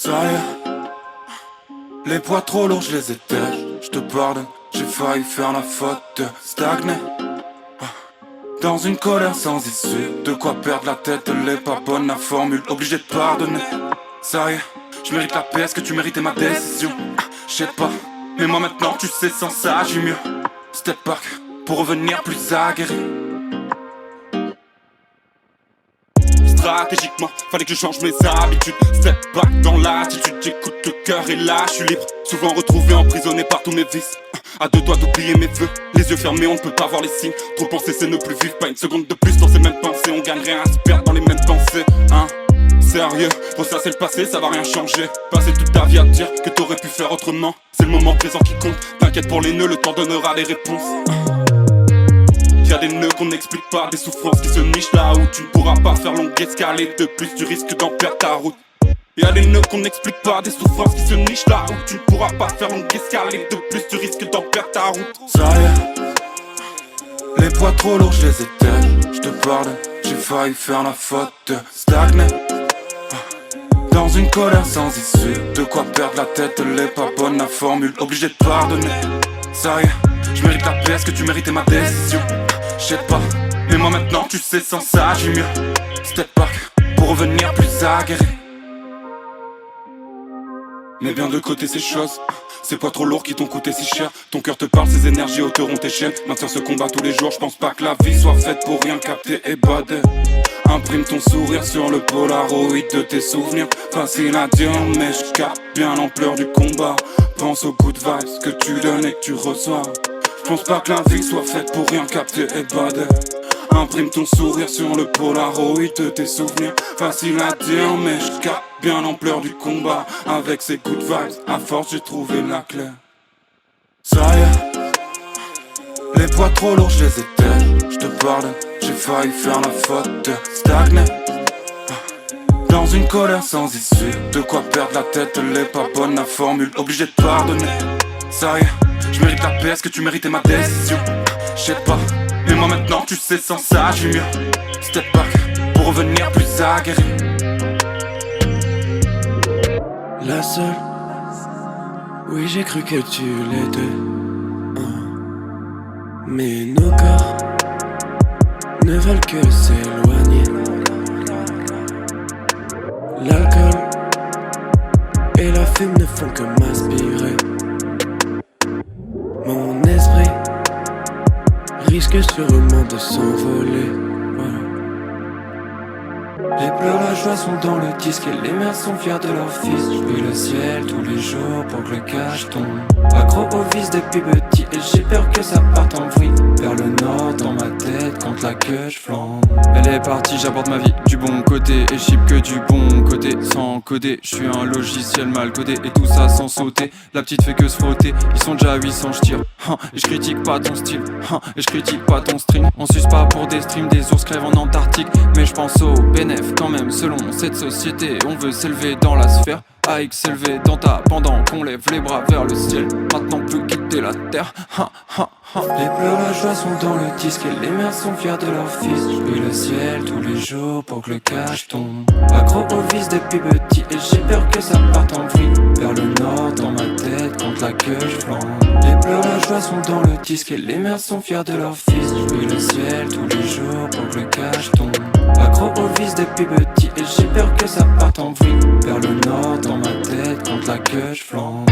Ça y est, les poids trop lourds je les étale. Je te pardonne, j'ai failli faire la faute de stagner dans une colère sans issue. De quoi perdre la tête, elle est pas bonne la formule. Obligé de pardonner. Ça y est, je mérite la paix, est-ce que tu méritais ma décision? Je sais pas, mais moi maintenant tu sais, sans ça j'ai mieux. Step back pour revenir plus aguerri. Stratégiquement, fallait que je change mes habitudes. Step back dans l'attitude, j'écoute le cœur et là je suis libre. Souvent retrouvé emprisonné par tous mes vices. À deux doigts d'oublier mes vœux, les yeux fermés on ne peut pas voir les signes. Trop penser c'est ne plus vivre, pas une seconde de plus dans ces mêmes pensées. On gagne rien à se perdre dans les mêmes pensées, hein. Sérieux, pour ça c'est le passé, ça va rien changer. Passer toute ta vie à te dire que t'aurais pu faire autrement. C'est le moment présent qui compte, t'inquiète pour les nœuds, le temps donnera les réponses. Y'a des nœuds qu'on n'explique pas, des souffrances qui se nichent là où tu ne pourras pas faire longue escale et de plus tu risques d'en perdre ta route. Y'a des nœuds qu'on n'explique pas, des souffrances qui se nichent là où tu ne pourras pas faire longue escale et de plus tu risques d'en perdre ta route. Ça y est, les poids trop lourds je les étale. Je te pardonne, j'ai failli faire la faute de stagner dans une colère sans issue. De quoi perdre la tête, elle est pas bonne la formule. Obligé de pardonner. Ça y est, je mérite la paix, est-ce que tu méritais ma décision? Je sais pas, mais moi maintenant tu sais, sans ça j'ai mieux. Step back pour revenir plus aguerri. Mais bien de côté ces choses, c'est pas trop lourd qui t'ont coûté si cher. Ton cœur te parle, ses énergies ôteront tes chaînes. Maintiens ce combat tous les jours, je pense pas que la vie soit faite pour rien capter et bader. Imprime ton sourire sur le polaroid de tes souvenirs. Facile à dire mais je capte bien l'ampleur du combat. Pense aux good vibes que tu donnes et que tu reçois. Je pense pas que la vie soit faite pour rien capter et bader. Imprime ton sourire sur le polaroid de tes souvenirs. Facile à dire mais je capte bien l'ampleur du combat. Avec ces good vibes, à force j'ai trouvé la clé. Ça y est, les poids trop lourds je les étale. Je te pardonne, j'ai failli faire la faute de stagner dans une colère sans issue. De quoi perdre la tête, elle est pas bonne la formule. Obligé de pardonner. Ça y est, je mérite la paix, est-ce que tu méritais ma décision? Je sais pas, mais moi maintenant tu sais, sans ça j'ai mieux. Step back pour revenir plus aguerri. La seule, oui j'ai cru que tu l'étais, mais nos corps ne veulent que s'éloigner. L'alcool et la fume ne font que m'aspirer. Mon esprit risque sûrement de s'envoler. Voilà. Les pleurs, la joie sont dans le disque et les mères sont fiers de leur fils. Je prie le ciel tous les jours pour que le cash tombe. Accro au vice depuis petit et j'ai peur que ça parte en vrille. Vers le nord dans ma tête quand la queue je flambe. Elle est partie, j'aborde ma vie du bon côté et ship que du bon côté. Sans coder, je suis un logiciel mal codé et tout ça sans sauter. La petite fait que se frotter, ils sont déjà 800, je tire. Et je critique pas ton style, et je critique pas ton stream. On suce pas pour des streams, des ours crèvent en Antarctique. Mais je pense au bénéf quand même selon cette société. On veut s'élever dans la sphère, AX s'élever dans ta pendant qu'on lève les bras vers le ciel. Maintenant plus quitter la terre. Les pleurs, la joie sont dans le disque et les mères sont fiers de leur fils. Je prie le ciel tous les jours pour que le cash tombe. Accro au vice depuis petit et j'ai peur que ça parte en vrille. Vers le nord dans ma tête quand la queue je flambe. Les pleurs, la joie sont dans le disque et les mères sont fiers de leur fils. Je prie le ciel tous les jours pour que le cash tombe. Accro au vice depuis petit et j'ai peur que ça parte en vrille. Vers le nord dans ma tête quand la queue je flambe.